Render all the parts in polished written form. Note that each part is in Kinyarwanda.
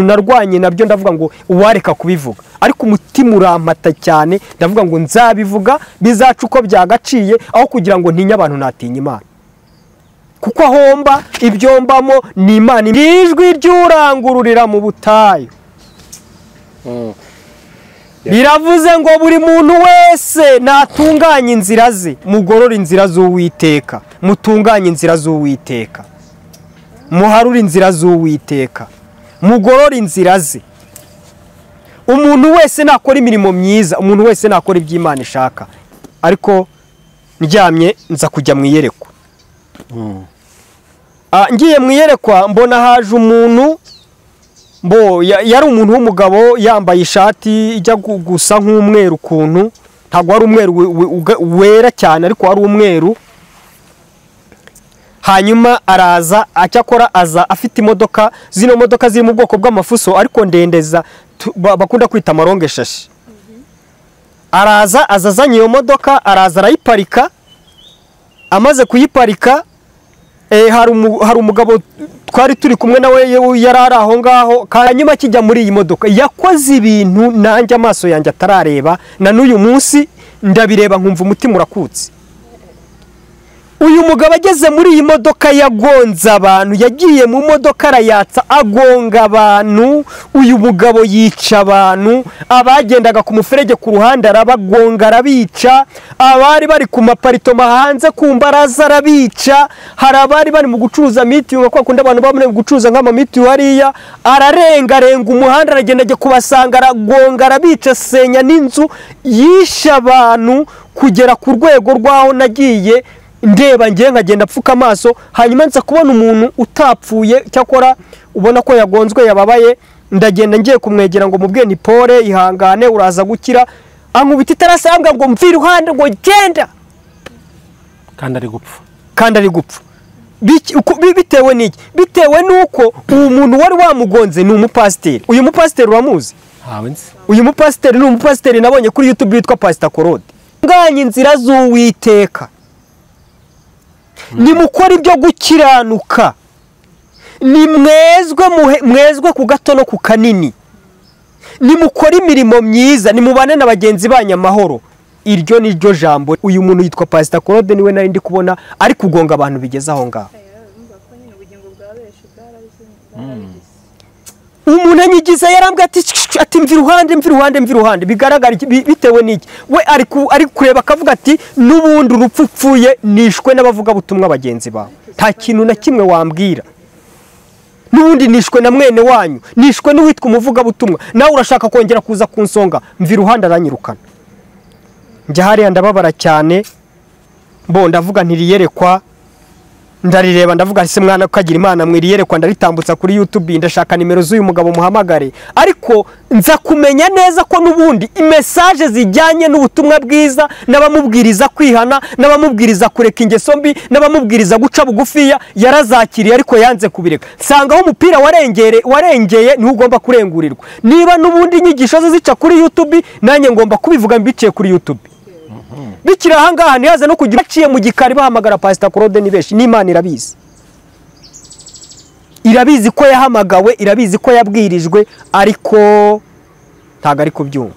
narwanye nabyo ndavuga ngo uwareka kubivuga ariko umutima urampata cyane ndavuga ngo nzabivuga bizaca uko byagaciye aho kugira ngo ntinye abantu natinya Imana kuko ahomba ibyombamo ni Imana ijwi ry'urangururira mu butayu biravuze ngo buri muntu wese natunganye inzira ze mugorora inzira z'Uwiteka mutunganye inzira z'Uwiteka muharura inzira z'Uwiteka mugorora inzira ze umuntu wese nakora imirimo myiza umuntu wese nakora iby'Imana ishaka ariko ndyamye nza kujya mu iyerekwa ngiye mu iyerekwa mbona haje umuntu yari umuntu w'umugabo yambaye ishati ijya gusa nk'umweru ukuntu ntabwo ari umweru wera cyane ariko ari umweru hanyuma araza acyakora aza afite imodoka zino modoka ziri mu bwoko bw'amafuso ariko ndendeza bakunda kwita amaronge shashi araza azazanye iyo modoka araza arayiparika amaze kuyiparika hari umugabo twari turi kumwe nawe yari ari aho ngaho hanyuma kijya muri iyi modoka yakoze ibintu nanjye amaso yanjye atarareba na n'uyu munsi ndabireba nkumva umutima urakutse uyu mugabo ageze muri iyi modoka yagonze abantu yagiye mu modoka arayatsa agonga abantu uyu mugabo yica abantu abagendaga ku muferege ku ruhande arabagonga arabica abari bari ku maparitoma hanze ku mbaraza arabica hari abari bari mu gucuruza mitiyu kwa kundi abantu bamwe gucuruza nk'ama mitiyu hariya ararengarenga umuhanda aragenda ajya kubasanga aragonga arabica senya n'inzu yisha abantu kugera ku rwego rwaho nagiye ndeba ngiye nkagenda apfuka amaso hanyuma nza kubona umuntu utapfuye cyakora ubona ko yagonzwe yababaye ndagenda ngiye kumwegera ngo mubwiye ni pole ihangane uraza gukira ankubita itarasambwa ngo mvira iruhande ngo genda kandi ari gupfa bitewe n'iki bitewe nuko uwo muntu wari wamugonze ni umupasiteri uyu mupasiteri uramuzi uyu mupasiteri ni umupasiteri nabonye kuri YouTube witwa Pastor Claude nganye inzira z'Uwiteka nimukora ibyo gukiranuka ni mwezwe ku gato no ku kanini nimukora imirimo myiza nimubane na bagenzi banyu amahoro iryo ni ryo jambo uyu muntu yitwa Pastor Claude niwe nari ndi kubona ari kugonga abantu bigeze aho ngaho umuntu anyigiza yarambwe ati mvira iruhande bigaragara bitewe n'iki we ari kureba akavuga ati n'ubundi urupfu upfuye nishwe n'abavuga butumwa bagenzi bawe nta kintu na kimwe wambwira n'ubundi nishwe na mwene wanyu nishwe n'uwitwa umuvuga butumwa nawe urashaka kongera kuza kunsonga mvira iruhande aranyirukana njya hariya ndababara cyane ndavuga ntiriyerekwa ndarireba ndavuga ese mwana ukagira Imana mwiriyerekwa ndaritambutsa kuri YouTube ndashaka nimero z'uyu mugabo muhamagare ariko nza kumenya neza ko nubundi message zijyanye n'ubutumwa bwiza nabamubwiriza kwihana nabamubwiriza kureka ingeso mbi nabamubwiriza guca bugufiya yarazakiriye ariko yanze kubireka sangaho umupira warengeye niho ugomba kurengurirwa niba nubundi inyigisho zo zica kuri YouTube nanjye ngomba kubivuga mbiciye kuri YouTube bikira ahangaha ntihaze no kugira aciye mu gikari bahamagara Pastor Claude ni beshi n'Imana irabizi ko yahamagawe irabizi ko yabwirijwe ariko ntago ari kubyumva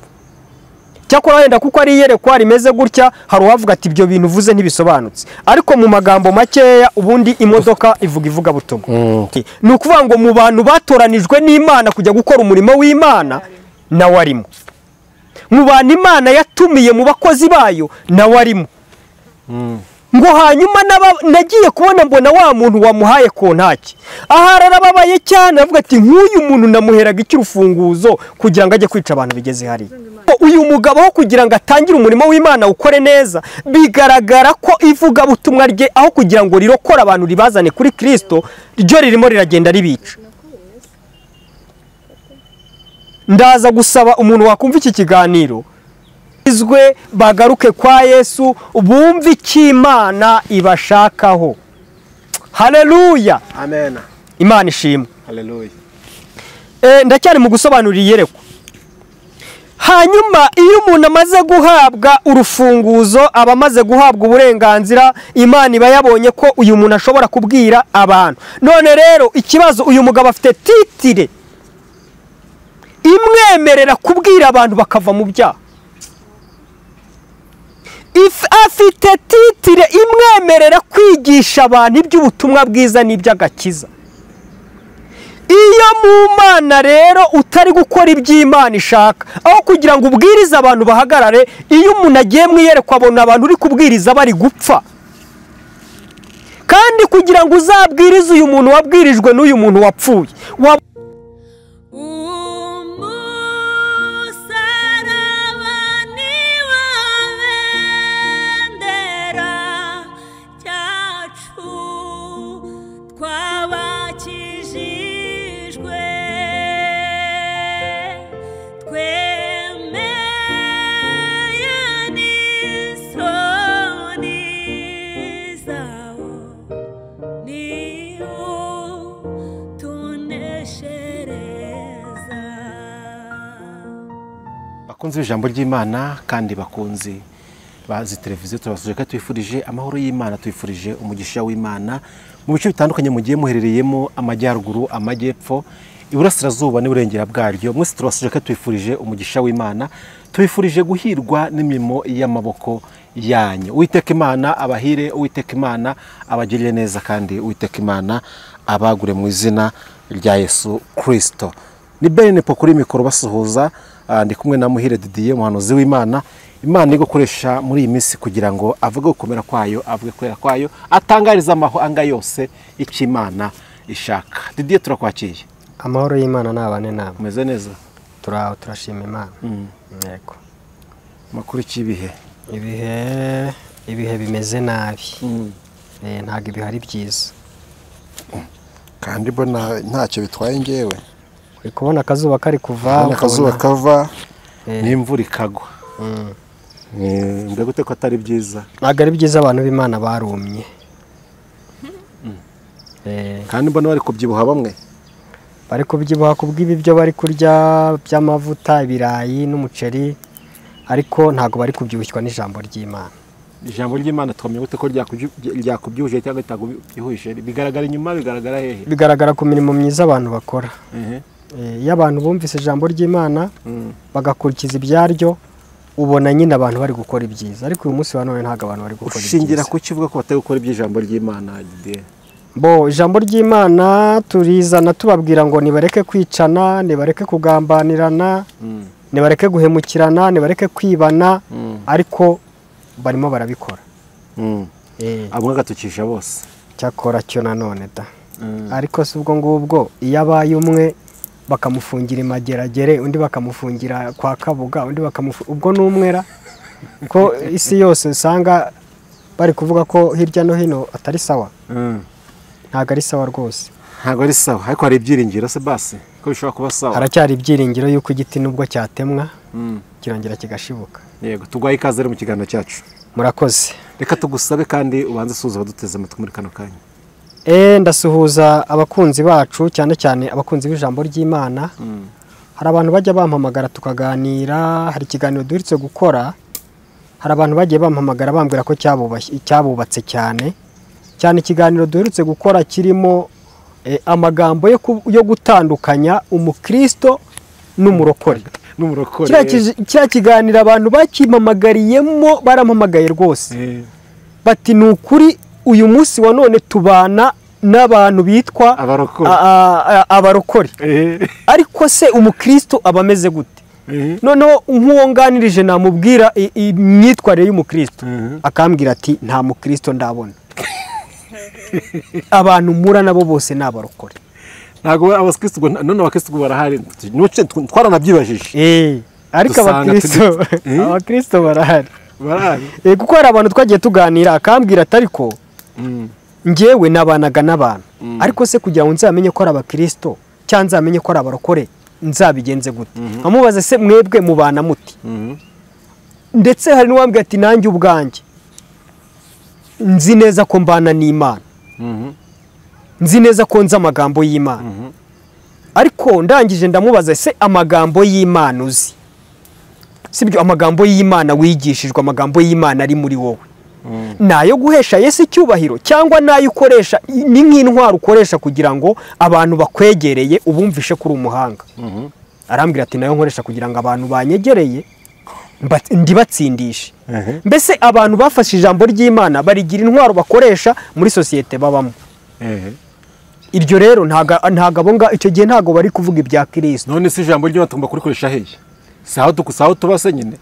cyakora wenda kuko ari yerekwa rimeze gutya hari uwavuga ati ibyo bintu uvuze ntibisobanutse ariko mu magambo makeya ubundi imodoka ivuga butumwa ni ukuvuga ngo mu bantu batoranijwe n'Imana kujya gukora umurimo w'Imana nawe arimo mu bantu Imana yatumiye mu bakozi bayo nawe arimo ngo hanyuma nagiye kubona mbona wa muntu wamuhaye kontaki ahara arababaye cyane avuga ati nk'uyu muntu namuheraga icy'urufunguzo kugira ngo ajye kwica abantu bigeze hari uyu mugabo aho kugira ngo atangire umurimo w'Imana ukore neza bigaragara ko ivuga butumwa rye aho kugira ngo rirokore abantu ribazane kuri Kristo ryo ririmo riragenda ribica ndaza gusaba umuntu wakumva iki kiganiro izwe bagaruke kwa Yesu bumve ikimana ibashakaho haleluya amen Imana ishimwe haleluya ndacyari mu gusobanurira iyerekwa hanyuma iyo umuntu amaze guhabwa urufunguzo abamaze guhabwa uburenganzira Imana iba yabonye ko uyu muntu ashobora kubwira abantu none rero ikibazo uyu mugabo afite titire imwemerera kubwira abantu bakava mu byaha. Afite titire imwemerera kwigisha abantu iby'ubutumwa bwiza n'iby'agakiza. Iyo mu Mana rero utari gukora iby'Imana ishaka, aho kugira ngo ubwirize abantu bahagarare, iyo umuntu agiye mwiyerekwa abona abantu uri kubwiriza bari gupfa. Kandi kugira ngo uzabwirize uyu muntu wabwirijwe n'uyu muntu wapfuye, bakunze ijambo ry'Imana kandi bakunze bazi televiziyo, turabasuje ko twifurije amahoro y'Imana, twifurije umugisha w'Imana mu bice bitandukanye mugiye muherereyemo, amajyaruguru, amajyepfo, iburasirazuba n'uburengera bwaryo. Mwese turabasuje ko twifurije umugisha w'Imana, twifurije guhirwa n'imirimo y'amaboko yanyu. Uwiteka Imana abahire, Uwiteka Imana abagirire neza, kandi Uwiteka Imana abagure mu izina rya Yesu Kristo. Ni Bene po kuri mikoro basuhuza, ndi kumwe na Muhire Didier, umuhanuzi w'Imana. Imana igukoresha muri iyi minsi kugira ngo avuge gukomera kwayo, avuge kwera kwayo, atangariza amahanga yose icyo Imana ishaka. Didier, turakwakiriye. amahoro y'Imana nabane namwe. Umeze neza? Turashima Imana. Yego. Makuru cy'ibihe? Ibihe bimeze nabi. Ntago ibihari byiza. Kandi mbona ntacyo bitwaye ngewe. Uri kubona akazuba kari kuva, akazuba kava n'imvura ikagwa. Mbega gute ko atari byiza? Ntago ari byiza, abantu b'Imana barumye. Kandi mbona bari kubyibuha, bamwe bari kubyibuha kubw'ibyo bari kurya by'amavuta, ibirayi n'umuceri, ariko ntago bari kubyibushywa n'ijambo ry'Imana. Ijambo ry'Imana twamenye gute ko ryakubyihuje cyangwa ritakubyihuje? Bigaragara inyuma, bigaragara hehe? Bigaragara ku mirimo myiza abantu bakora. Iyo abantu bumvise ijambo ry'Imana bagakurikiza ibyaryo, ubona nyine abantu bari gukora ibyiza. Ariko uyu munsi wa none ntago abantu bari gukora ibyiza. Ushingira ku kivuga ko batari gukora iby'ijambo ry'Imana? Ijambo ry'Imana turizana tubabwira ngo nibareke kwicana, nibareke kugambanirana, nibareke guhemukirana, nibareke kwibana, ariko barimo barabikora. Abo gatukisha bose. Cyakora cyo nanone da. Ariko si ubwo ngubwo iyo abaye umwe bakamufungira imageragere, undi bakamufungira kwa Kabuga, undi ubwo n'umwera ko isi yose usanga bari kuvuga ko hirya no hino atari sawa. Ntago ari sawa rwose. Ntago ari sawa, ariko hari ibyiringiro se basi ko bishobora kuba sawa. Haracyari ibyiringiro yuko igiti nubwo cyatemwa kirongera kigashibuka. Yego, tugwaye ikaze mu kiganiro cyacu. Murakoze. Reka tugusabe kandi ubanze suhuza abaduteze amatwi muri kano kanya. Ndasuhuza abakunzi bacu, cyane cyane abakunzi b'ijambo ry'Imana. Hari abantu bajya bampamagara tukaganira, hari ikiganiro duherutse gukora, hari abantu bagiye bampamagara bambwira ko cyabubatse cyane ikiganiro duherutse gukora kirimo amagambo yo gutandukanya umukristo n'umurokore. Kiriya kiganiro abantu bakimpamagariyemo barampamagaye rwose, bati ni ukuri uyu munsi wa none tubana n'abantu bitwa abarokore, ariko se umukristo aba ameze gute? Noneho nk'uwonganirije namubwira imyitwarire y'umukristo, akambwira ati nta mukristo ndabona. Abantu mura nabo bose ni abarokore. Ntago abakristo none abakristo barahari, twaranabyibajije. Ariko abakristo barahari. Kuko hari abantu twagiye tuganira, akambwira ati ariko njyewe nabanaga n'abantu, ariko se kugira ngo nzamenye ko ari abakristo cyangwa nzamenye ko ari abarokore nzabigenze gute? Amubaze se mwebwe mubana muti? Ndetse hari n'uwambwira ati nanjye ubwanjye nzi neza ko mbana n'Imana, nzi neza ko nzi amagambo y'Imana, ariko ndangije ndamubaza se amagambo y'Imana uzi, sibyo amagambo y'Imana wigishijwe, amagambo y'Imana ari muri wowe, nayo guhesha Yesu icyubahiro cyangwa nayo ukoresha ni nk'intwaro ukoresha kugira ngo abantu bakwegereye ubumvishe kuri umuhanga? arambwira ati nayo nkoresha kugira ngo abantu banyegereye ndibatsindishe. Mbese abantu bafashe ijambo ry'Imana barigira intwaro bakoresha muri sosiyete babamo. Iryo rero ntago abonga icyo gihe ntago bari kuvuga ibya Kristo. None se ijambo ry'Imana tugomba kurikoresha hehe? Saho tubase nyine.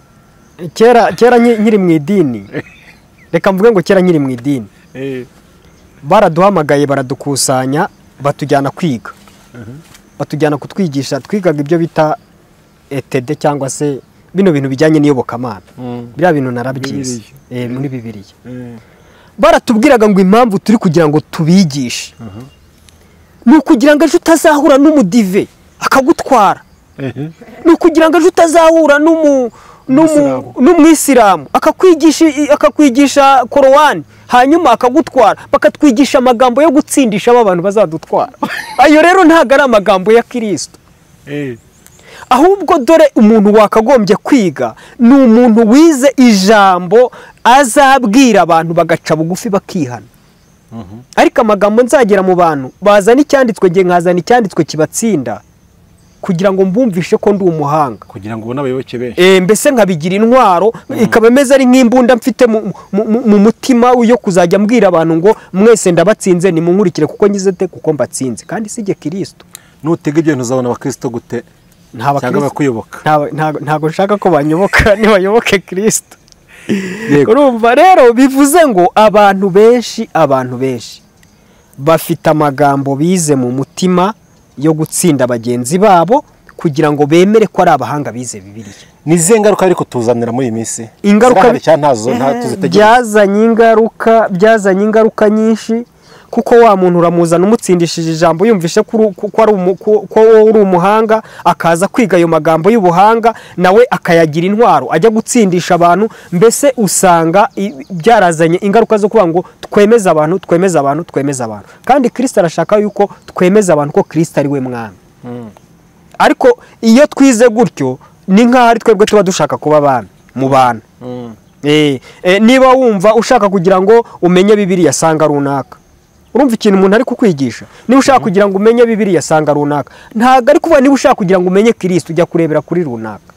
Kera nkiri mu idini. Reka mvuge ngo kera nkiri mu idini. Baraduhamagaye baradukusanya batujyana kwiga. Batujyana kutwigisha, twigaga ibyo bita ETD cyangwa se bino bintu bijyanye n'iyobokamana. Biriya bintu narabyize muri Bibiliya. Baratubwiraga ngo impamvu turi kugira ngo tubigishe ni ukugira ngo ejo utazahura n'umudive akagutwara, ni ukugira ngo ejo utazahura n'umwisilamu akakwigisha korowani hanyuma akagutwara, bakatwigisha amagambo yo gutsindisha abantu bazadutwara. Ayo rero ntago ari amagambo ya Kristo. Ahubwo dore umuntu wakagombye kwiga ni umuntu wize ijambo azabwira abantu bagaca bugufi bakihana. Ariko amagambo nzagera mu bantu bazana icyanditswe nge nkazana icyanditswe kibatsinda kugira ngo mbumvishe ko ndi umuhanga, kugira ngo ubone abayoboke benshi. Mbese nkabigira intwaro ikaba imeze ari nk'imbunda mfite mu mutima yo kuzajya mbwira abantu ngo mwese ndabatsinze nimunkurikire kuko ngize te kuko mbatsinze, kandi sije Kristo. Nutega ibyo ntuzabona abakristo gute? Cyangwa bakuyoboka? Ntago nshaka ko banyoboka, nibayoboke Kristo. Urumva rero bivuze ngo abantu benshi bafite amagambo bize mu mutima yo gutsinda bagenzi babo kugira ngo bemere ko ari abahanga bize Bibiliya. Nize ngaruka ariko tuzanira muri iyi minsi. Ingaruka byazanye ingaruka nyinshi, kuko wa muntu uramuzana umutsindishije ijambo yumvishe ko uri umuhanga, akaza kwiga ayo magambo y'ubuhanga nawe akayagira intwaro ajya gutsindisha abantu. Mbese usanga byarazanye ingaruka zo kuvuga ngo twemeza abantu. Kandi Kristo arashaka yuko twemeza abantu ko Kristo ari we mwami. Ariko iyo twize gutyo ni nk'aho ari twebwe tuba dushaka kuba abana mu bantu. Niba wumva ushaka kugira ngo umenye Bibiliya sanga runaka, urumva ikintu umuntu ari kukwigisha. Niba ushaka kugira ngo umenye Bibiliya sanga runaka, ntago ari kuvuga niba ushaka kugira ngo umenye Kristo ujya kurebera kuri runaka.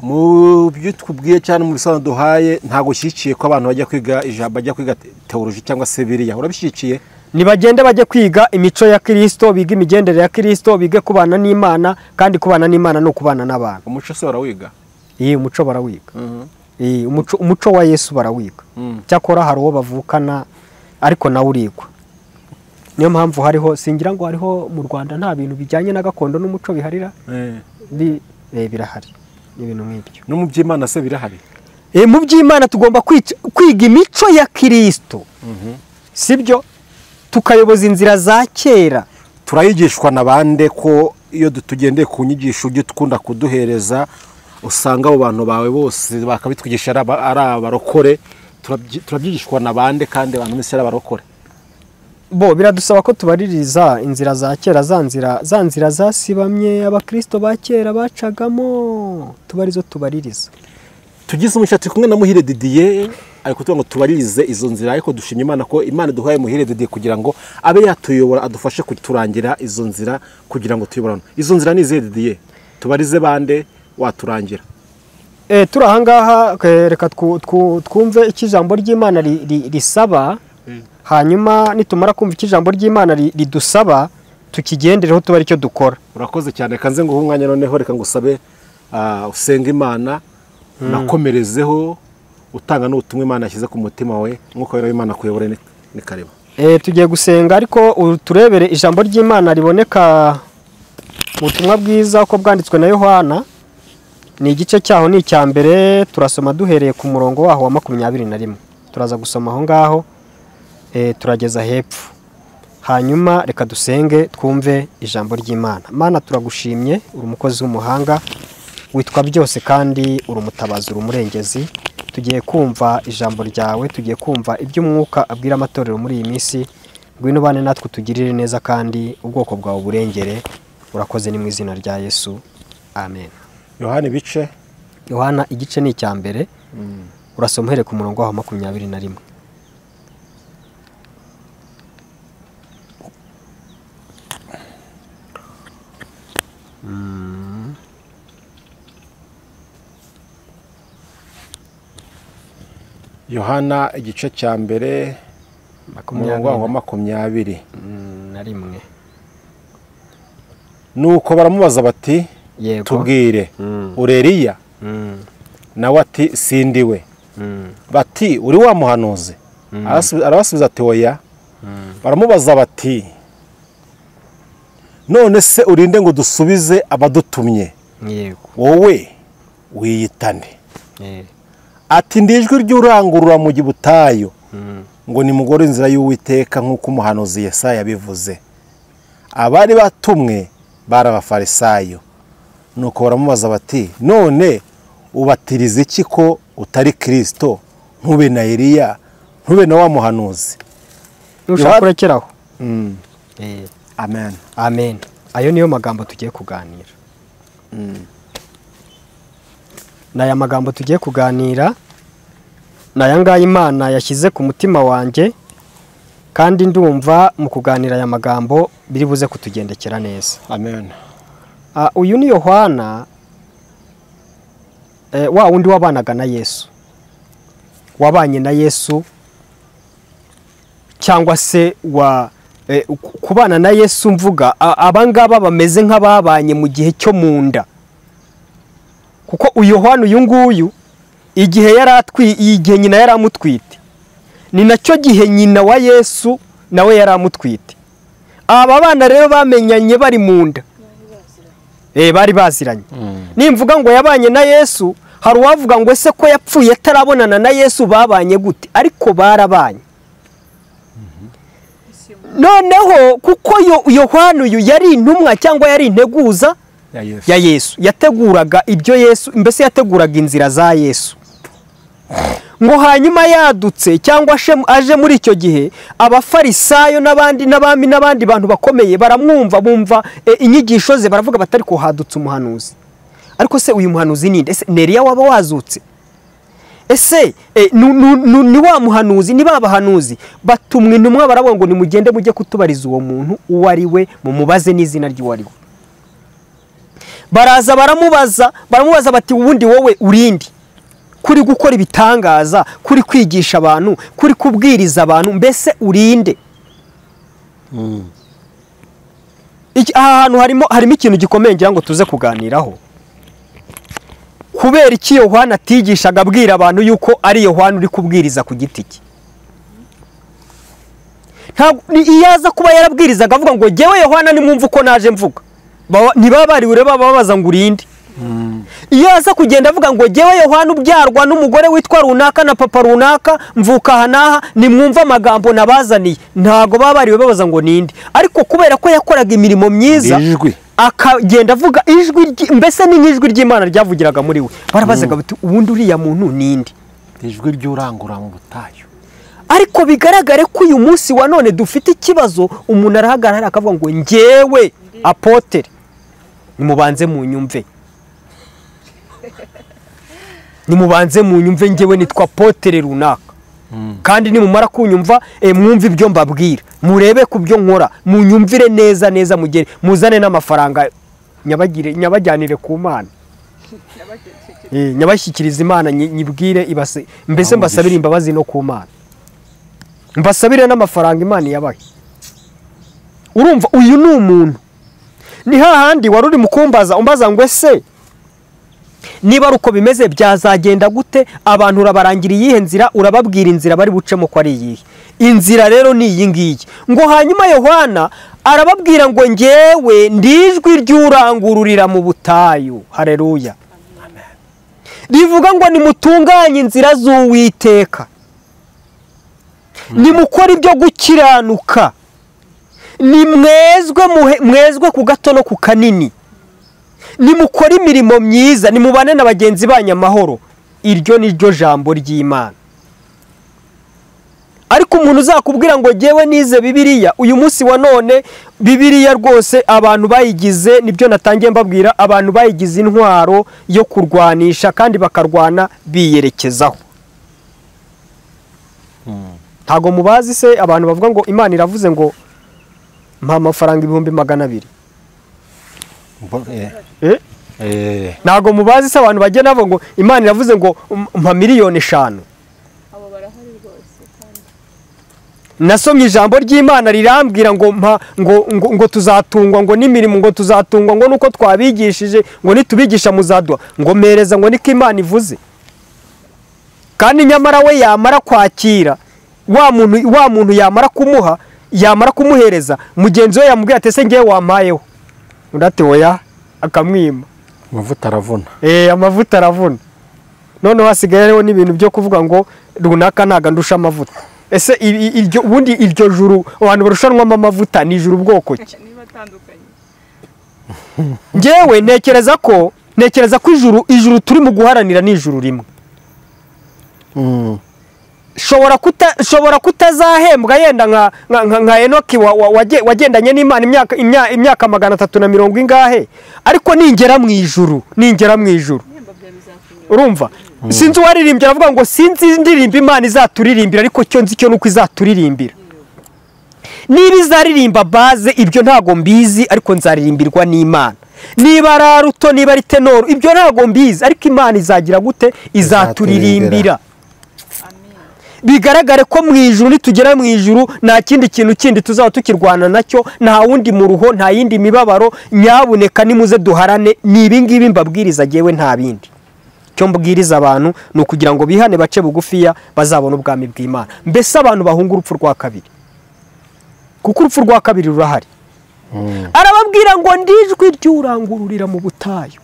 Mu byo twubwiye cyane mu bisobanuro duhaye ntago shyikiye ko abantu bajya kwiga ijambo, bajya kwiga teoloji cyangwa se Bibiliya. Urabishyikiye? Nibagende bajye kwiga imico ya Kristo, biga imigendere ya Kristo, bige kubana n'Imana, kandi kubana n'Imana no kubana n'abantu. Umuco se barawiga? Umuco barawiga. Umuco wa Yesu barawiga. Cyakora hari uwo bavukana ariko nawe urigwa. Niyo mpamvu hariho, singira ngo hariho mu Rwanda nta bintu bijyanye na gakondo n'umuco biharira. Birahari ibintu nk'ibyo. No mu by'Imana se birahari? Mu by'Imana tugomba kwiga imico ya Kristo. Sibyo? Tukayoboza inzira za kera. Turayigishwa nabande ko iyo tugendeye ku nyigisho ujye tukunda kuduhereza, usanga abo bantu bawe bose bakabitwigisha ari abarokore. Turabyigishwa nabande kandi abantu bose ari abarokore? Biradusaba ko tubaririza inzira za kera, za nzira zasibamye abakristo ba kera bacagamo, tubarizo tubaririza. Tugize umushatsi kumwe na Muhire Didier ariko tuvuga ngo tubaririze izo nzira, ariko dushimye Imana ko Imana duhaye Muhire Didier kugira ngo abe yatuyobora, adufashe kuturangira izo nzira kugira ngo tuyoborane. Izo nzira ni izihe Didier? Tubarize bande waturangira? Turi ahangaha, reka twumve ikijambo ry'Imana risaba, hanyuma nitumara kumva ikijambo ry'Imana ridusaba tukigendereho tuba aricyo dukora. Urakoze cyane, kanze ngo umwanya noneho reka ngusabe usenga Imana nakomerezeho utanga n'ubutumwa Imana yashyize ku mutima we, nk'uko rero Imana kuyobora ni kareba. Tugiye gusenga, ariko turebere ijambo ry'Imana riboneka mu butumwa bwiza uko bwanditswe na Yohana. Ni igice cyaho ni icya mbere, turasoma duhereye ku murongo waho wa 21. Turaza gusoma aho ngaho turageza hepfo, hanyuma reka dusenge twumve ijambo ry'Imana. Mana, turagushimye, uri umukozi w'umuhanga, witwa byose kandi uri umutabazi, uri umurengezi. Tugiye kumva ijambo ryawe, tugiye kumva iby'umwuka abwira amatorero muri iyi minsi. Ngwino bane natwe tugirire neza kandi ubwoko bwawe burengere. Urakoze ni mu izina rya Yesu, amen. Yohana igice ni icya mbere, urasoma uhereye ku murongo wa 21. Yohana igice cya mbere umurongo wa 20 na rimwe. Nuko baramubaza bati Yego. tubwire ureriya nawe ati sindiwe. Bati uri wa muhanuzi? Arabasubiza ati oya. Baramubaza bati none se urinde ngo dusubize abadutumye? Yego. Wowe wiyitane. ati ndijwi ry'urangurura mu gibutayo ngo ni mugore inzira y'Uwiteka nk'uko umuhanuzi Yesaya yabivuze. Abari batumwe bari abafarisayo, nuko baramubaza bati none ubatiriza iki ko utari Kristo, ntube na Eliya, ntube na wa muhanuzi? Nushaka kurekeraho. Amen. Amen. Ayo niyo magambo tugiye kuganira. Naya magambo tugiye kuganira nayangaya Imana yashyize ku mutima wanjye, kandi ndumva mu kuganira aya magambo biri buze kutugendekera neza. Amen. Uyu ni Yohana, wa wundi wabanaga na Yesu, wabanye na Yesu, cyangwa se kubana na Yesu mvuga abangaba bameze nk'ababanye mu gihe cyo munda, kuko uyu Yohana uyu nguyu igihe nyina yari amutwite ni nacyo gihe nyina wa Yesu nawe yari amutwite. Aba bana rero bamenyanye bari munda, bari baziranye. Nimvuga ngo yabanye na Yesu, hari uwavuga ngo ese ko yapfuye atarabonana na Yesu babanye gute? Ariko barabanye. Noneho kuko Yohana uyu yari intumwa cyangwa yari integuza ya Yesu, yateguraga ibyo Yesu, mbese yateguraga inzira za Yesu, ngo hanyuma yadutse cyangwa aje muri icyo gihe abafarisayo n'abandi bantu bakomeye baramwumva, bumva inyigisho ze, baravuga batari ko hadutse umuhanuzi. Ariko se uyu muhanuzi ninde? Ese ni Eliya waba wazutse? Ese ni wa muhanuzi? Ni ba bahanuzi batumwe intumwa baravuga ngo nimugende mujye kutubariza uwo muntu uwo ari we, mumubaze n'izina ry'uwo ari we. Baraza baramubaza bati ubundi wowe urindi kuri gukora ibitangaza, kuri kwigisha abantu, kuri kubwiriza abantu, mbese urinde? Aha hantu harimo ikintu gikomeye ngira ngo tuze kuganiraho. Kubera iki Yohana atigishaga abwira abantu yuko ari Yohana uri kubwiriza ku giti cye? Iyo aza kuba yarabwirizaga avuga ngo jyewe Yohana nimwumva uko naje mvuga, ntibabariwe bababaza ngo urinde. Iyo aza kugenda avuga ngo jyewe Yohana ubyarwa n'umugore witwa runaka na papa runaka, mvuka aha n'aha, nimwumva amagambo nabazaniye, ntago babariwe babaza ngo ninde. Ariko kubera ko yakoraga imirimo myiza, akagenda avuga ijwi, mbese ni nk'ijwi ry'Imana ryavugiraga muri we, barabazaga bati ubundi uriya muntu ninde? Ijwi ry'urangurura mu butayu. Ariko bigaragare ko uyu munsi wa none dufite ikibazo, umuntu arahagarara akavuga ngo njyewe apotere, nimubanze mu nyumve, nimubanze mu nyumve, njyewe nitwa apotere runaka. Kandi nimumara kunyumva mwumve ibyo mbabwira, murebe ku byo nkora, munyumvire neza neza, mugere muzane n'amafaranga nyabajyanire ku Mana, nyabashyikiriza Imana, nyibwire ibase, mbese mbasabire imbabazi no ku Mana, mbasabire n'amafaranga Imana yabaye. Urumva uyu ni umuntu. Ni hahandi wari uri mukumbaza umbaza ngo ese niba uko bimeze byazagenda gute? Abantu urabarangira iyihe nzira, urababwira inzira bari bucemo ko ari iyihe. Inzira rero ni iyi ngiyi. Ngo hanyuma Yohana arababwira ngo njyewe ndijwi ry'urangururira mu butayu. Haleluya. Rivuga ngo nimutunganye inzira z'Uwiteka, nimukora ibyo gukiranuka, mwezwe ku gato no ku kanini, nimukora imirimo myiza, nimubane na bagenzi banyu amahoro. Iryo ni ryo jambo ry'Imana. Ariko umuntu uzakubwira ngo jyewe nize Bibiliya, uyu munsi wa none Bibiliya rwose abantu bayigize, nibyo natangiye mbabwira, abantu bayigize intwaro yo kurwanisha, kandi bakarwana biyerekezaho. Ntago mubazi se abantu bavuga ngo Imana iravuze ngo mpa amafaranga 200,000? Ntago mubazi se abantu bagena bavuga ngo Imana iravuze ngo mpa 5,000,000? nasomye ijambo ry'Imana rirambwira ngo tuzatungwa ngo n'imirimo ngo tuzatungwa ngo nuko twabigishije ngo nitubigisha muzaduha ngo mereza ngo niko Imana ivuze. Kandi nyamara we yamara kwakira wa muntu yamara kumuhereza mugenzi we yamubwiye ati ese ngiye wampayeho ndate oya akamwima. amavuta aravuna. Amavuta aravuna. None hasigaye rero n'ibintu byo kuvuga ngo runaka ntaga ndusha amavuta. Ese ubundi iryo juru abantu barushanwamo amavuta ni ijuru bwoko ki? Ngewe ntekereza ko ijuru turi mu guharanira ni ijuru rimwe. Shobora kutazahembwa yenda nka Enoki wagendanye n'Imana imyaka 330 ingahe, ariko ningera mu ijuru urumva sinzi waririmbye aravuga ngo sinzi indirimba Imana izaturirimbira, ariko cyo nzi cyo nuko izaturirimbira. Niba izaririmba baze ibyo ntago mbizi, ariko nzaririmbirwa n'Imana. Niba ari ruto niba ari tenor ibyo ntago mbizi, ariko Imana izagira gute? Izaturirimbira. Bigaragare ko mu ijuru nitugera mu ijuru nta kindi kintu kindi tuzaba tukirwana nacyo, nta wundi muruho, nta yindi mibabaro. Nyabuneka nimuze duharane, ni ibingibi mbabwiriza jewe nta bindi. Cyo mbwiriza abantu ni ukugira ngo bihane bace bugufiya bazabona ubwami bw'Imana. Mbese abantu bahunga urupfu rwa kabiri, kuko urupfu rwa kabiri rurahari. Arababwira ngo ndijwi ry'urangururira mu butayu.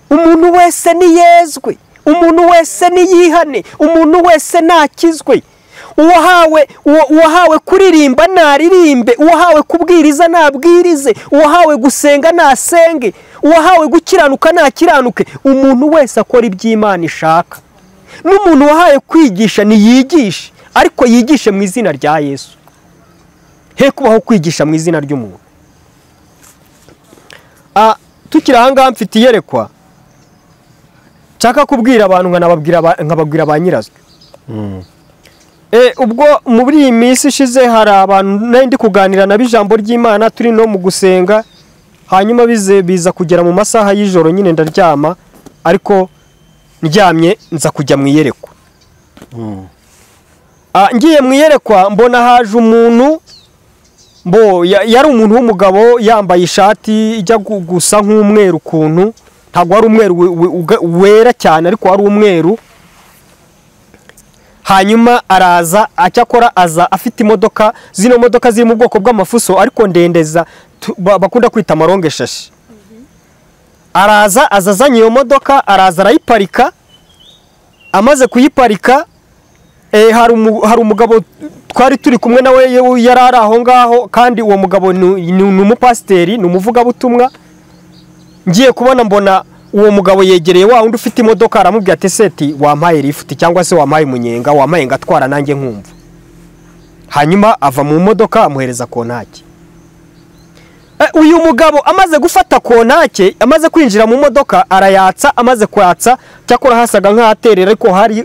Umuntu wese niyezwe, umuntu wese niyihane, umuntu wese nakizwe. Uwahawe kuririmba naririmbe, uwahawe kubwiriza nabwirize, uwahawe gusenga nasenge, uwahawe gukiranuka nakiranuke. Umuntu wese akora iby'Imana ishaka. N'umuntu wahaye kwigisha niyigishe, ariko yigishe mu izina rya Yesu, he kubaho kwigisha mu izina ry'umuntu. Tukira ahangaha mfite iyerekwa nshaka kubwira abantu nkababwira ba nyirazwe. Ubwo muri iyi minsi ishize hari abantu ndi kuganira na bijambo ry'Imana turi no mu gusenga, hanyuma biza kugera mu masaha y'ijoro nyine ndaryama, ariko ndyamye nza kujya mu iyerekwa. Ngiye mu iyerekwa mbona haje umuntu yari umuntu w'umugabo yambaye ishati ijya gusa nk'umweru kuntu, ntabwo ari umweru wera cyane ariko ari umweru. Hanyuma araza acyakora aza afite imodoka, zino modoka ziri mu bwoko bw'amafuso ariko ndendeza bakunda kwita amaronge shashi. Araza azazanye iyo modoka, araza arayiparika. Amaze kuyiparika hari umugabo twari turi kumwe nawe yari ari aho ngaho, kandi uwo mugabo ni umupasiteri, ni umuvugabutumwa. Ngiye kubona mbona uwo mugabo yegereye wa undi ufite imodoka, aramubwira ati seti wampaye lift cyangwa se wampaye umunyenga, wampaye ngatwara nanjye nkumva. Hanyuma ava mu modoka amuhereza kontake. Uyu mugabo amaze gufata kontake, amaze kwinjira mu modoka arayatsa. Amaze kwatsa cyakora hasaga nk'ahaterera, ariko hari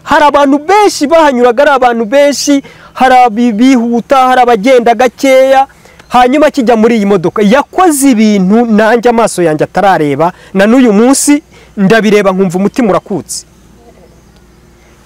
abantu benshi bahanyuraga, ari abantu benshi, hari abihuta, hari abagenda gakeya. Hanyuma kijya muri iyi modoka yakoze ibintu nanjye amaso yanjye atarareba, na n'uyu munsi ndabireba nkumva umutima urakutse.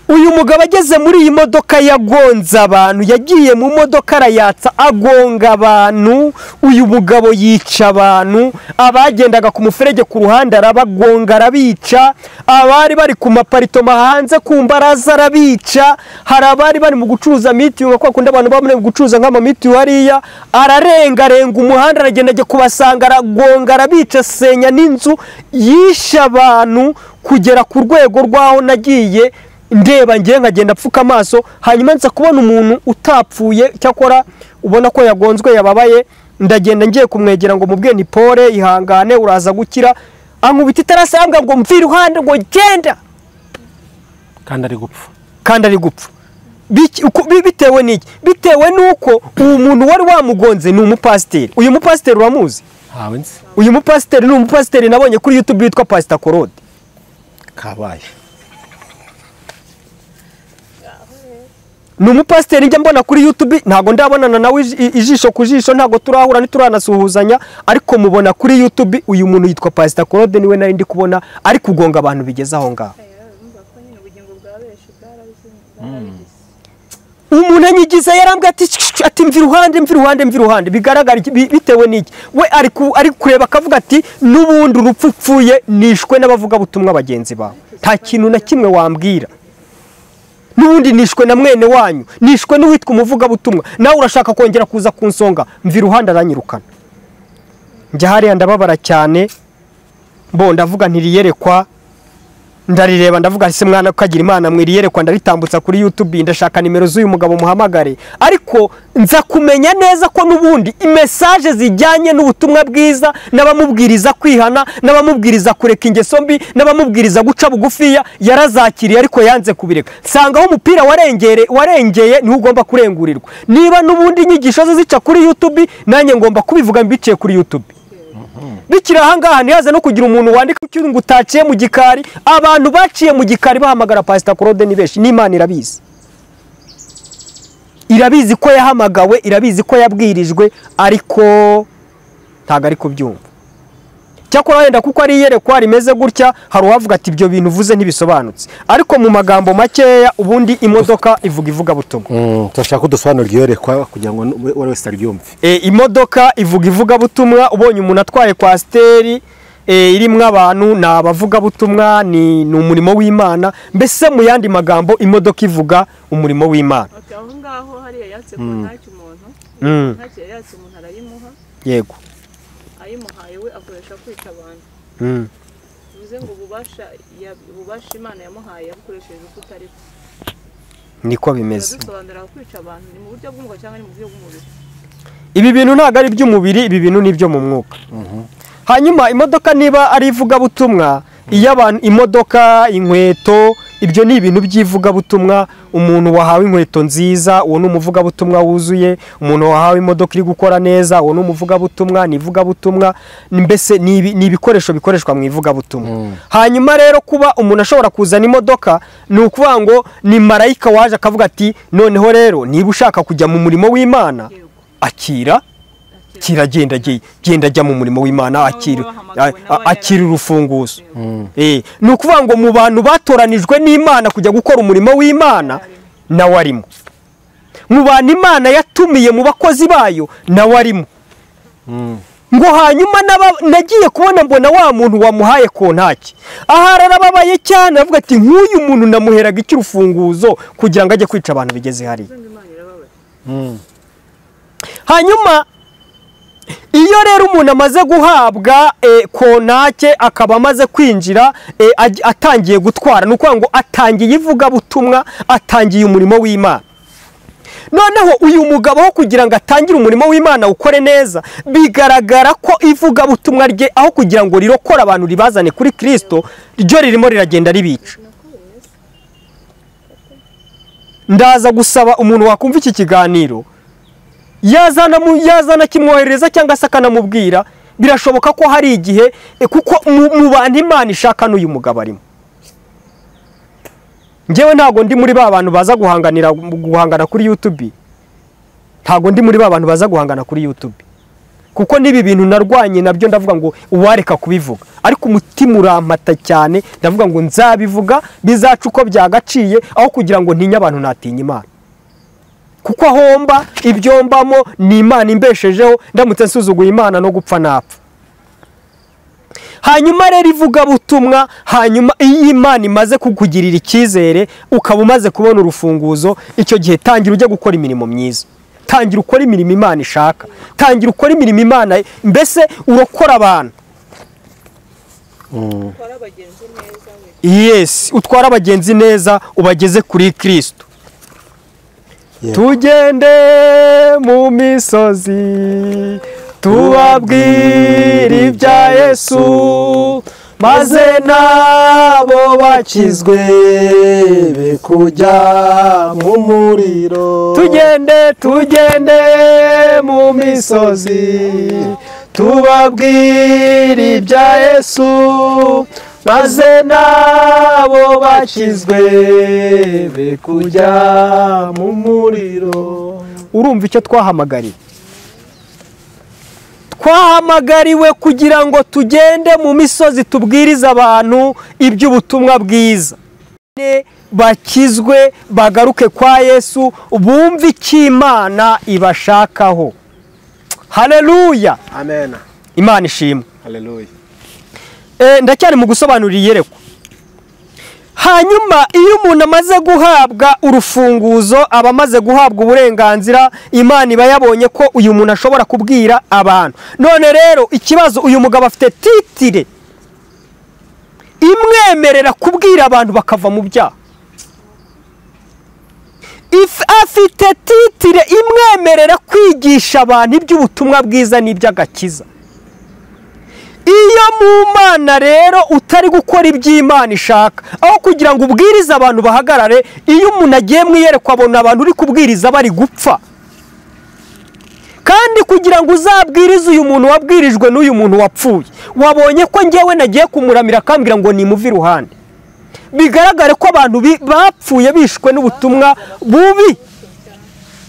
Uyu mugabo ageze muri iyi modoka yagonze abantu, yagiye mu modoka arayatsa agonga abantu. Uyu mugabo yica abantu, abagendaga ku muferege ku ruhande arabagonga arabica, abari bari ku maparitoma hanze ku mbaraza arabica, hari abari bari mu gucuruza mitiyu kwa kundi abantu bamwe gucuruza nk'ama mitiyu hariya, ararenga umuhanda aragenda ajya kubasanga aragonga arabica, senya n'inzu, yisha abantu kugera ku rwego rwaho nagiye ndeba ngiye nkagenda apfuka amaso. Hanyuma nza kubona umuntu utapfuye cyakora ubona ko yagonzwe yababaye, ndagenda ngiye kumwegera ngo mubwiye ni pole ihangane uraza gukira. Ankubita itarasanga ngo mvira iruhande ngo genda, kandi ari gupfa. Bitewe n'iki? Bitewe nuko uwo muntu wari wamugonze ni umupasiteri. Uyu mupasiteri uramuzi? Uyu mupasiteri ni umupasiteri nabonye kuri YouTube witwa Pastor Claude Kabaye. Ni umupasiteri njya mbona kuri YouTube, ntago ndabonana nawe ijisho ku jisho, ntago turahura nituranasuhuzanya, ariko mubona kuri YouTube. Uyu muntu yitwa Pastor Claude, niwe nari ndi kubona ari kugonga abantu bigeze aho ngaho. umuntu anyigiza yarambwiye ati mvi iruhande bigaragara bitewe n'iki we ari kureba akavuga ati n'ubundi urupfu upfuye nishwe n'abavugabutumwa bagenzi bawe nta kintu na kimwe wambwira n'ubundi nishwe na mwene wanyu nishwe n'uwitwa umuvugabutumwa nawe urashaka kongera kuza kunsonga mvi iruhande aranyirukana njya hariya ndababara cyane ndavuga ntiriyerekwa ndarireba ndavuga ese mwana ukagira Imana mwiriyerekwa ndaritambutsa kuri YouTube ndashaka nimero z'uyu mugabo muhamagare ariko nza kumenya neza ko n'ubundi message zijyanye n'ubutumwa bwiza n'abamubwiriza kwihana n'abamubwiriza kureka ingeso mbi n'abamubwiriza guca bugufiya yarazakiriye ariko yanze kubireka sangaho umupira warengeye ni ugomba kurengurirwa niba n'ubundi inyigisho zica kuri YouTube nanjye ngomba kubivuga mbiciye kuri YouTube bikira ahangaha ntihaze no kugira umuntu wandika ngo utaciye mu gikari abantu baciye mu gikari bahamagara Pastor Claude ni benshi n'Imana irabizi ko yahamagawe irabizi ko yabwirijwe ariko ntago ari kubyumva cyakora wenda kuko ari yerekwa rimeze gutya hari uwavuga ati ibyo bintu uvuze ntibisobanutse ariko mu magambo makeya ubundi imodoka ivuga butumwa turashaka kudusobanurira yerekwa kugira ngo wari wese aryumve imodoka ivuga butumwa ubonye umuntu atwaye kwasiteri irimo abantu nabavuga butumwa ni umurimo w'Imana mbese mu yandi magambo imodoka ivuga umurimo w'Imana aho ngaho hariya yatse ko ntacyo umuntu ntacyo yatse umuntu arayimuha yego ayimuhaye we akoresha kwita abantu bivuze ngo ububasha Imana yamuhaye yabukoresheje ukutari niko bimeze bisobanura kwica abantu ni mu buryo bw'umwuka cyangwa ni mu buryo bw'umubiri ibi bintu ntago ari iby'umubiri ibi bintu ni ibyo mu mwuka hanyuma imodoka niba ari ivugabutumwa iyo abantu imodoka inkweto ibyo ni ibintu by'ivugabutumwa umuntu wahawe inkweto nziza uwo ni umuvugabutumwa wuzuye umuntu wahawe imodoka iri gukora neza uwo ni umuvugabutumwa ni ivugabutumwa mbese ni ibikoresho bikoreshwa mu ivugabutumwa hanyuma rero kuba umuntu ashobora kuzana imodoka ni ukuvuga ngo ni marayika waje akavuga ati noneho rero niba ushaka kujya mu murimo w'Imana akira genda ajya mu murimo w'Imana akira urufunguzo ni ukuvuga ngo mu bantu batoranijwe n'Imana kujya gukora umurimo w'Imana nawe arimo mu bantu Imana yatumiye mu bakozi bayo nawe arimo ngo hanyuma nagiye kubona mbona wa muntu wamuhaye kontaki aha arababaye cyane avuga ati nk'uyu muntu namuheraga iki urufunguzo kugira ngo ajye kwica abantu bigeze hariya hanyuma iyo rero umuntu amaze guhabwa kontake akaba amaze kwinjira atangiye gutwara ni ukuvuga ngo atangiye ivugabutumwa atangiye umurimo w'Imana noneho uyu mugabo wo kugira ngo atangire umurimo w'Imana ukore neza bigaragara ko ivugabutumwa rye aho kugira ngo rirokore abantu ribazane kuri Kristo ryo ririmo riragenda ribica ndaza gusaba umuntu wakumva iki kiganiro yazana kimwohereza cyangwa se akanamubwira birashoboka ko hari igihe kuko mu bantu Imana ishaka n'uyu mugabo arimo ngewe ntago ndi muri ba bantu baza guhangana kuri YouTube ntago ndi muri ba bantu baza guhangana kuri YouTube kuko nibi bintu narwanye nabyo ndavuga ngo uwareka kubivuga ariko umutima urampata cyane ndavuga ngo nzabivuga bizaca uko byagaciye aho kugira ngo ntinye abantu natinye Imana kuko ahomba ibyo mbamo ni Imana imbeshejeho ndamutse nsuzuguye Imana no gupfa napfa hanyuma rero ivugabutumwa hanyuma iyo Imana imaze kukugirira icyizere ukaba umaze kubona urufunguzo icyo gihe tangira ujye gukora imirimo myiza tangira ukora imirimo Imana ishaka tangira ukora imirimo Imana mbese urokora abantu utwara abagenzi neza ubageze kuri Kristo tugende mu misozi tubabwire ibya Yesu maze nabo bakizwe be kujya mu muriro tugende mu misozi tubabwire ibya Yesu maze nabo bakizwe be kujya mu muriro urumva icyo twahamagariwe kugira ngo tugende mu misozi tubwirize abantu iby'ubutumwa bwiza bakizwe bagaruke kwa Yesu bumve icyo Imana ibashakaho. Haleluya, amen, Imana ishimwe. haleluya. Ndacyari mu gusobanurira iyerekwa. Hanyuma iyo umuntu amaze guhabwa urufunguzo, aba amaze guhabwa uburenganzira, Imana iba yabonye ko uyu muntu ashobora kubwira abantu. None rero ikibazo, uyu mugabo afite titire imwemerera kubwira abantu bakava mu byaha. Afite titire imwemerera kwigisha abantu iby'ubutumwa bwiza n'iby'agakiza. Iyo mu Mana rero utari gukora iby'Imana ishaka, aho kugira ngo ubwirize abantu bahagarare, iyo umuntu agiye mu iyerekwa abona abantu uri kubwiriza bari gupfa. Kandi kugira ngo uzabwirize uyu muntu wabwirijwe n'uyu muntu wapfuye, wabonye ko njyewe nagiye kumuramira akambwira ngo nimuve iruhande. Bigaragare ko abantu bapfuye bishwe n'ubutumwa bubi,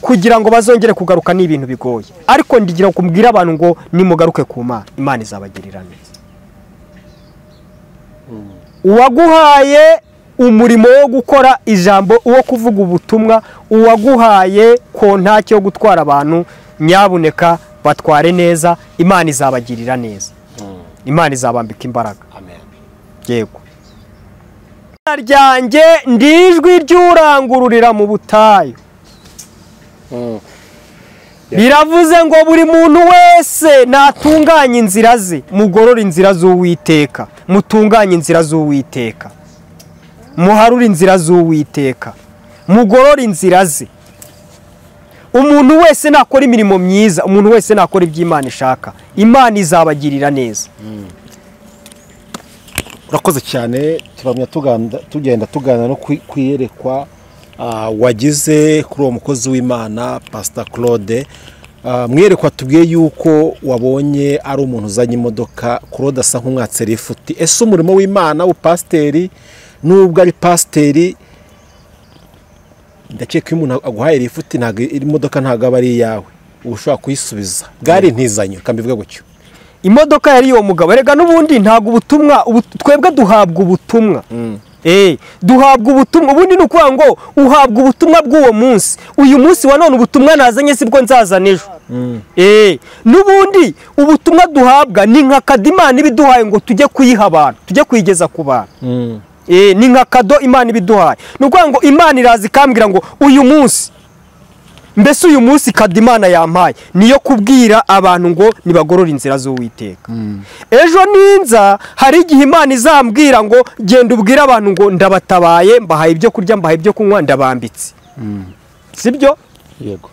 kugira ngo bazongere kugaruka ni ibintu bigoye. Ariko ndigira kumbwira abantu ngo nimugaruke ku Mana, Imana izabagirira neza. Uwaguhaye umurimo wo gukora ijambo, uwo kuvuga ubutumwa, uwaguhaye kontaki yo gutwara abantu, nyabuneka batware neza, Imana izabagirira neza. Imana izabambika imbaraga. Amen. Yego. Ryanjye ndijwi ry'urangururira mu butayu. Biravuze ngo buri muntu wese natunganye inzira ze, mugorora inzira z'Uwiteka, mutunganye inzira z'Uwiteka, muharure inzira z'Uwiteka, mugorora inzira ze. Umuntu wese nakora imirimo myiza, umuntu wese nakora iby'Imana ishaka, Imana izabagirira neza. urakoze cyane. turamya tugenda tugana no kwiyerekwa wagize kuri uwo mukozi w'Imana Pastor Claude. Mwiyerekwa tubwiye yuko wabonye ari umuntu uzanye imodoka. Claude asa nk'umwatseri ifuti. Ese umurimo w'Imana w'upasiteri, nubwo ari pasiteri, ndakeka iyo umuntu aguhaye ifuti ntabwo imodoka ntabwo aba ari iyawe, uba ushobora kuyisubiza. Bwari ntizanyo, kambivuga gutyo. Imodoka yari uwo mugabo. Erega n'ubundi ntabwo ubutumwa, twebwe duhabwa ubutumwa. Duhabwa ubutumwa. Ubundi ni ukuvuga ngo uhabwa ubutumwa bw'uwo munsi. Uyu munsi wa none ubutumwa nazanye sibwo nzazana ejo. N'ubundi ubutumwa duhabwa ni nka kado Imana ibiduhaye ngo tujye kuyiha abantu, tujye kuyigeza ku bantu. Ni nka kado Imana ibiduhaye. Ni ukuvuga ngo Imana iraza ikambwira ngo uyu munsi, mbese uyu munsi kado Imana yampaye niyo kubwira abantu ngo nibagorora inzira z'Uwiteka. Ejo ninza hari igihe Imana izambwira ngo genda ubwire abantu ngo ndabatabaye, mbahaye ibyo kurya, mbahaye ibyo kunywa, ndabambitse. Sibyo? Yego.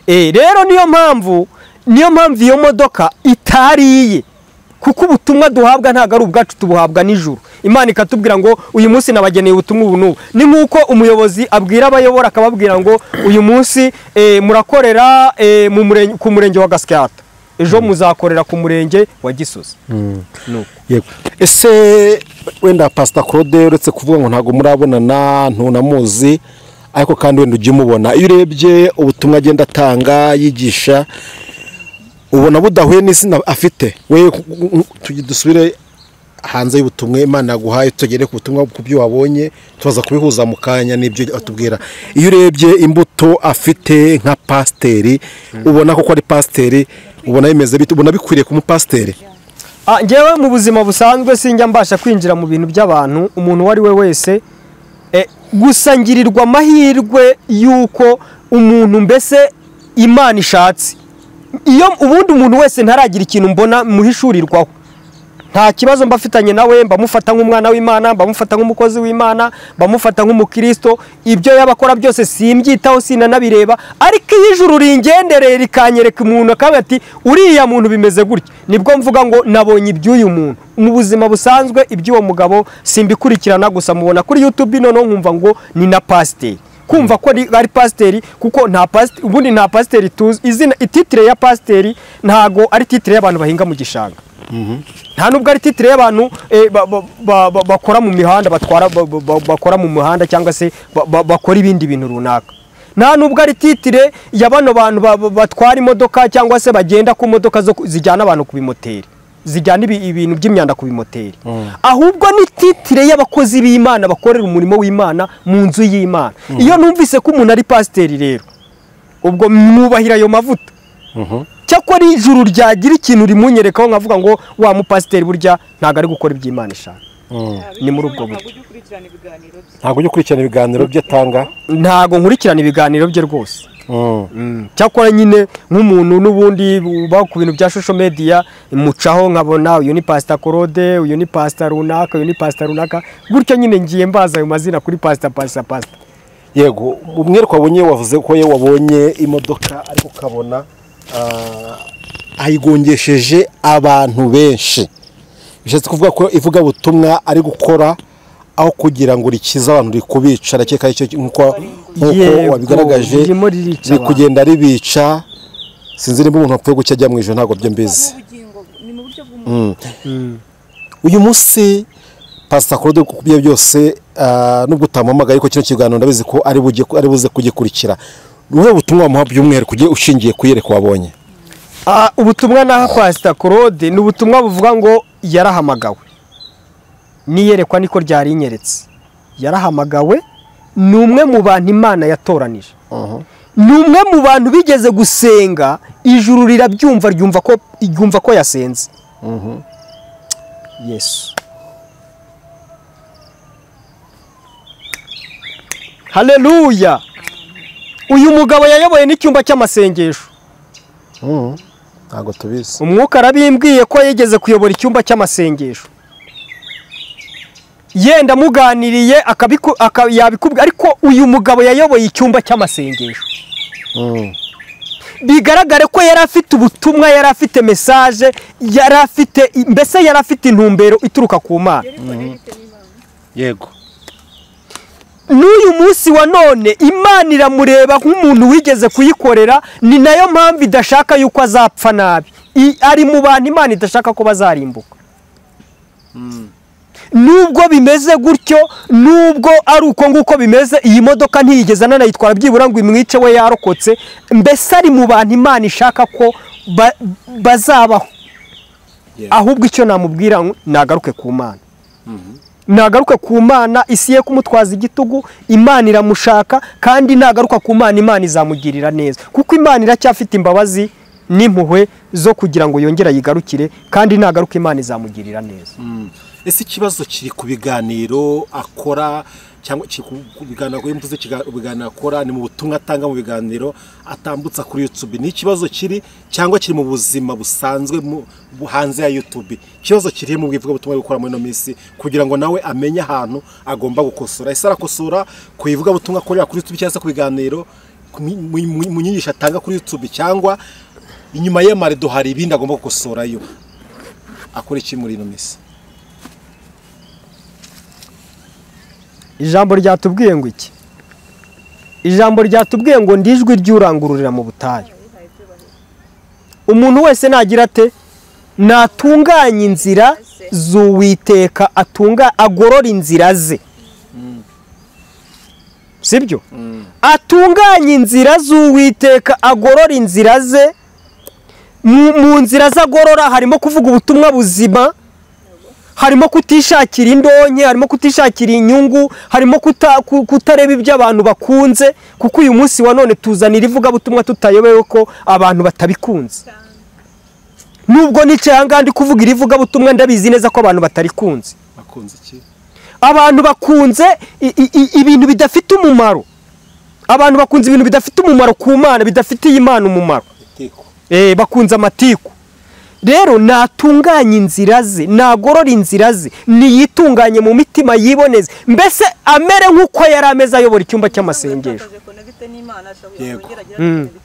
Rero niyo mpamvu iyo modoka itariye, kuko ubutumwa duhabwa ntabwo ari ubwacu, tubuhabwa n'ijuru. Imana ikatubwira ngo uyu munsi nabageneye ubutumwa ubu n'ubu. Ni nk'uko umuyobozi abwira abayobora akababwira ngo uyu munsi murakorera ku murenge wa Gasyata, ejo muzakorera ku murenge wa Gisozi. Yego. Ese wenda Pastor Claude uretse kuvuga ngo ntabwo murabonana, ntunamuzi, ariko kandi wenda ujye umubona. Iyo urebye ubutumwa agenda atanga yigisha, ubona budahuye n'izina afite. We dusubire hanze y'ubutumwa Imana yaguhaye, tugere ku butumwa ku byo wabonye, tubaza kubihuza mu kanya n'ibyo atubwira. Iyo urebye imbuto afite nka pasiteri, ubona ko ari pasiteri, ubona bimeze bite, ubona bikwiriye ku mupasiteri? Njyewe mu buzima busanzwe sinjya mbasha kwinjira mu bintu by'abantu, umuntu uwo ari we wese, gusa ngirirwa amahirwe y'uko umuntu mbese Imana ishatse. Iyo ubundi umuntu wese ntaragira ikintu mbona muhishurirwaho, nta kibazo mbafitanye nawe, mbamufata nk'umwana w'Imana, mbamufata nk'umukozi w'Imana, mbamufata nk'umukristo. Ibyo yabakora byose simbyitaho, sinanabireba. Ariko iyo ijuru ringendereye rikanyereka umuntu akavuga ati uriya muntu bimeze gutya, nibwo mvuga ngo nabonye iby'uyu muntu. Mu buzima busanzwe iby'uwo mugabo simbikurikirana, gusa mubona kuri YouTube, noneho nkumva ngo ni na pasiteri. Kumva ko ari pasiteri, kuko nta pasiteri, ubundi nta pasiteri tuzi. Izina ititire ya pasiteri ntago ari titire y'abantu bahinga mu gishanga. Nta nubwo ari titire y'abantu bakora mu mihanda, bakora mu muhanda cyangwa se bakora ibindi bintu runaka. Nta nubwo ari titire ya bano bantu batwara imodoka cyangwa se bagenda ku modoka zo zijyana abantu ku bimoteri. zijyana ibintu by'imyanda ku bimoteri, ahubwo ni titire y'abakozi b'Imana bakorera umurimo w'Imana mu nzu y'Imana. Iyo numvise ko umuntu ari pasiteri rero ubwo mwubahira ayo mavuta. Cyakora ijuru ryagira ikintu rimunyerekaho nkavuga ngo wa mupasiteri burya ntago ari gukora iby'Imana ishaka. Ni muri ubwo buryo. Ntago ujya ukurikirana ibiganiro bye atanga? Ntago nkurikirana ibiganiro bye rwose. Cyakora nyine nk'umuntu n'ubundi uba ku bintu bya social media mucaho nkabona uyu ni Pastor Claude, uyu ni Pastor runaka, uyu ni Pastor runaka, gutyo nyine ngiye mbaza ayo mazina kuri Pastor. Yego, umwereko wabonye wavuze ko ye wabonye imodoka ariko ukabona ayigongesheje abantu benshi. Bishatse kuvuga ko ivuga butumwa ari gukora aho kugira ngo rikiza abantu rikubica, rakeka icyo nkuko wabigaragaje ri kugenda ribica. Sinzi nimba umuntu apfuye gucya ajya mu ijoro, ntago byo mbizi. Uyu munsi Pastor Claude kubye byose nubwo utamamaga ariko kino kiganiro ndabizi ko ari buze kugikurikira. Nuhe butumwa muha by'umwere kugiye ushingiye kuyereka wabonye? Ubutumwa na Pastor Claude ni ubutumwa buvuga ngo yarahamagawe. Niyerekwa niko ryari inyeretse. Yarahamagawe, ni umwe mu bantu Imana yatoranije. Ni umwe mu bantu bigeze gusenga, ijuru rirabyumva ryumva ko yasenze. Yesu. Haleluya. Uyu mugabo yayoboye n'icyumba cy'amasengesho. Ntago tubizi. Umwuka arabimbwiye ko yigeze kuyobora icyumba cy'amasengesho. Yenda muganiriye yabikubwira, ariko uyu mugabo yayoboye icyumba cy'amasengesho. Bigaragare ko yari afite ubutumwa, yari afite message, yari afite intumbero ituruka ku Mana. Yego. N'uyu munsi wa none Imana iramureba nk'umuntu wigeze kuyikorera, ni nayo mpamvu idashaka yuko azapfa nabi. Ari mu bantu Imana idashaka ko bazarimbuka. Nubwo bimeze gutyo, nubwo ari uko nguko bimeze, iyi modoka ntiyigeze anayitwara byibura ngo imwice we yarokotse, mbese ari mu bantu Imana ishaka ko bazabaho. Ahubwo icyo namubwira nagaruke ku Mana. Nagaruka ku Mana, isi ye kumutwaza igitugu, Imana iramushaka, kandi nagaruka ku Mana, Imana izamugirira neza, kuko Imana iracyafite imbabazi n'impuhwe zo kugira ngo yongere yigarukire, kandi nagaruka Imana izamugirira neza. Ese ikibazo kiri ku biganiro akora cyangwa ku biganiro mvuze ibiganiro akora, ni mu butumwa atanga mu biganiro atambutsa kuri YouTube? Ni ikibazo kiri cyangwa kiri mu buzima busanzwe hanze ya YouTube? Ikibazo kiri mu bwivuga butumwa gukora muri no minsi kugira ngo nawe amenye ahantu agomba gukosora. Ese arakosora kuyivuga butumwa akorera kuri YouTube cyangwa se ku biganiro mu nyigisho atanga kuri YouTube, cyangwa inyuma y'amarido hari ibindi agomba gukosora? Yo akora iki muri no minsi? Ijambo ryatubwiye ngo iki? Ijambo ryatubwiye ngo ndijwi ry'urangururira mu butayu. Umuntu wese nagira ate? Natunganya inzira z'Uwiteka, agorora inzira ze. Sibyo? Atunganya inzira z'Uwiteka, agorora inzira ze. Mu nzira z'agorora harimo kuvuga ubutumwa buzima, harimo kutishakira indonke, harimo kutishakira inyungu, harimo kutareba ibyo abantu bakunze, kuko uyu munsi wa none tuzanira ivuga butumwa tutayobewe ko abantu batabikunze. Nubwo nicaye aha ndi kuvuga irivuga butumwa, ndabizi neza ko abantu batarikunze. Bakunze iki? Abantu bakunze ibintu bidafite umumaro. Abantu bakunze ibintu bidafite umumaro ku Mana, bidafitiye Imana umumaro. Bakunze amatiku. Rero natunganya inzira ze, nagorora inzira ze, niyitunganye mu mitima yiboneze, mbese amere nk'uko yari ameze ayobora icyumba cy'amasengesho. Yego.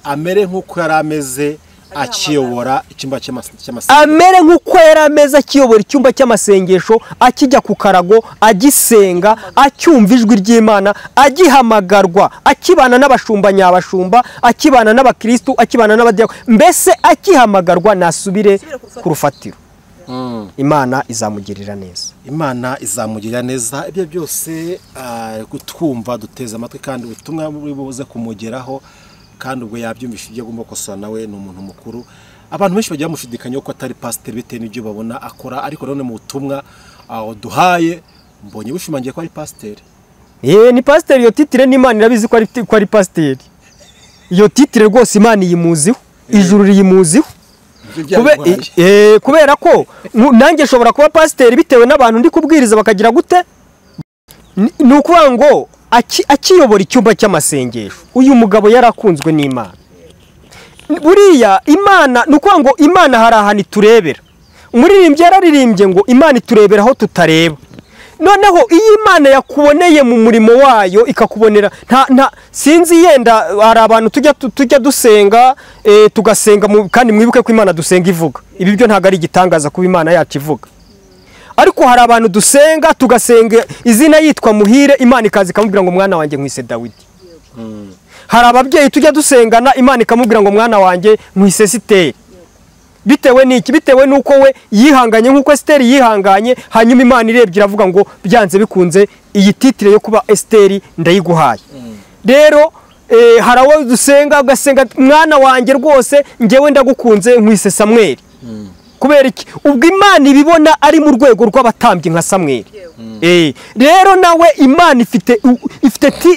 Amere nk'uko yari ameze akiyobora icyumba cy'amasengesho. Amere nk'uko yari ameze akiyobora icyumba cy'amasengesho, akijya ku karago, agisenga, acyumva ijwi ry'Imana, agihamagarwa, akibana n'abashumba nyabashumba, akibana n'abakristo, akibana n'abadiyakoni, mbese akihamagarwa nasubire ku rufatiro. Imana izamugirira neza. Imana izamugirira neza. Ibyo byose gutwumva duteza amatwi, kandi ubutumwa buri buze kumugeraho, kandi ubwo yabyumvisha ibyo agomba gukosora nawe ni umuntu mukuru. abantu benshi bajya bamushidikanya ko atari pasiteri bitewe n'ibyo babona akora, ariko none mu butumwa duhaye mbonye bushimangiye ko ari pasiteri. Ni pasiteri, iyo titire n'Imana irabizi ko ari pasiteri. Iyo titire rwose Imana iyimuziho, ijuru riyimuziho. Kubera ko nanjye nshobora kuba pasiteri bitewe n'abantu ndi kubwiriza bakagira gute, ni ukuvuga ngo akiyobora icyumba cy'amasengesho uyu mugabo yarakunzwe n'Imana. Buriya Imana ni ukuvuga ngo Imana hari ahantu iturebera. Umuririmbyi yararirimbye ngo Imana iturebera aho tutareba. Noneho iyo Imana yakuboneye mu murimo wayo ikakubonera sinzi yenda hari abantu tujya dusenga tugasenga kandi mwibuke ko Imana dusenga ivuga. Ibi byo ntago ari igitangaza kuba Imana yacu ivuga. Ariko hari abantu dusenga tugasenga izina yitwa Muhire, Imana ikaza ikamubwira ngo mwana wanjye nkwise Dawidi. Hari ababyeyi tujya dusengana Imana ikamubwira ngo mwana wanjye nkwise Esiteri. Bitewe n'iki? Bitewe nuko we yihanganye nkuko Esiteri yihanganye, hanyuma Imana irebye iravuga ngo byanze bikunze iyi titire yo kuba Esiteri ndayiguhaye. Rero hari aho dusenga ugasenga mwana wanjye rwose njyewe ndagukunze nkwise Samweli. Kubera iki? Ubwo Imana ibibona ari mu rwego rw'abatambyi nka Samweli. Rero nawe Imana ifite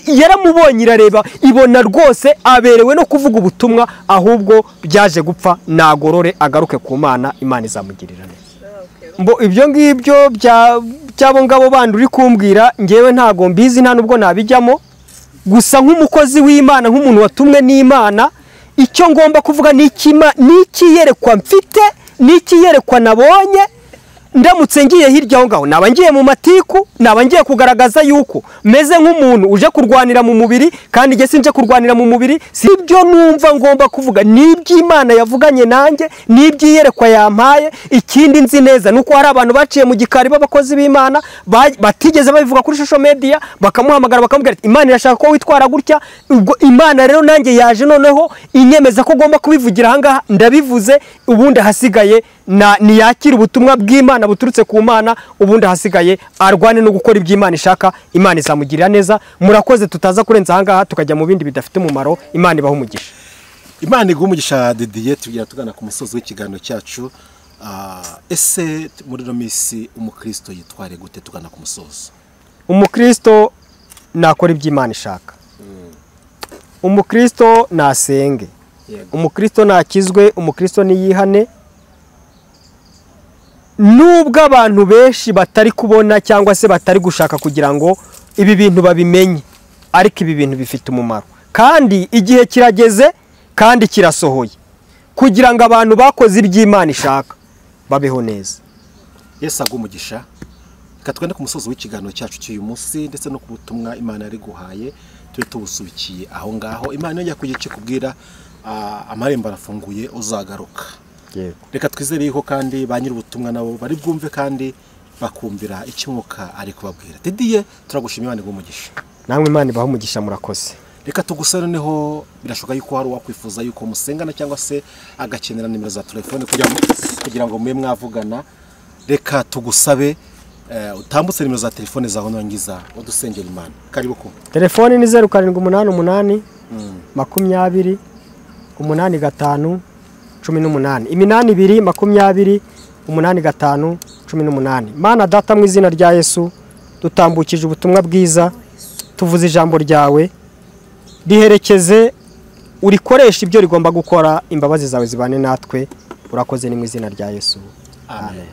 yaramubonye irareba ibona rwose aberewe no kuvuga ubutumwa, ahubwo byaje gupfa nagorore agaruke ku Mana, Imana izamugirira neza. Ibyo ngibyo byabo ngabo bandi uri kumbwira ngewe ntago mbizi, nta nubwo nabijyamo. Gusa nk'umukozi w'Imana, nk'umuntu watumwe n'Imana, icyo ngomba kuvuga n'ikiyerekwa mfite, n'ikiyerekwa nabonye. Ndamutse ngiye hirya aho ngaho naba ngiye mu matiku, naba ngiye kugaragaza yuko meze nk'umuntu uje kurwanira mu mubiri, kandi nge sinje kurwanira mu mubiri. Si ibyo numva ngomba kuvuga, n'iby'Imana yavuganye nanjye, n'iby'iyerekwa yampaye. Ikindi nzi neza nuko hari abantu baciye mu gikari b'abakozi b'Imana batigeze babivuga kuri social media, bakamuhamagara bakamubwira ati Imana irashaka ko witwara gutya. Ubwo Imana rero nanjye yaje noneho inyemeza ko ngomba kubivugira aha ngaha, ndabivuze. Ubundi hasigaye niyakira ubutumwa bw'Imana buturutse ku Mana, ubundi hasigaye arwane no gukora iby'Imana ishaka. Imana izamugirira neza. Murakoze, tutaza kurenza aha ngaha tukajya mu bindi bidafite umumaro. Imana ibaho umugisha. Imana iguha umugisha Didier. Tugira tugana ku musozi w'ikiganiro cyacu. Ese muri no minsi umukristo yitware gute tugana ku musozi? Umukristo nakora iby'Imana ishaka. Umukristo nasenge. Umukristo nakizwe. Umukristo niyihane. Nubwo abantu benshi batari kubona cyangwa se batari gushaka kugira ngo ibi bintu babimenye, ariko ibi bintu bifite umumaro, kandi igihe kirageze kandi kirasohoye kugira ngo abantu bakoze iby'Imana ishaka babeho neza. Yesu agumugisha. Katwende ku musozi w'ikiganiro cyacu cy'uyu munsi, ndetse no ku butumwa Imana yari guhaye turi tubusubikiye aho ngaho. Imana yajya kugice kubwira amarembo arafunguye uzagaruka. Reka twizere yuko kandi ba nyiri ubutumwa nabo bari bwumve kandi bakumvira icy'umwuka ari kubabwira. Didier, turagushimira, Imana iguha umugisha. Namwe Imana ibaha umugisha, murakoze. Reka tugusane neho, birashoboka yuko hari wakwifuza yuko musengana cyangwa se agakenera nimero za telefone kugira ngo mwe mwavugana. Reka tugusabe utambutse nimero za telefone zaho nongiza udusengera Imana. Karibu ko. Telefone ni 0788 20 85 18 iminani 2 20 85 18. Mana data, mu izina rya Yesu dutambukije ubutumwa bwiza, tuvuze ijambo ryawe, riherekeze, urikoresha ibyo rigomba gukora. Imbabazi zawe zibane natwe. Urakoze, ni mu izina rya Yesu. Amen.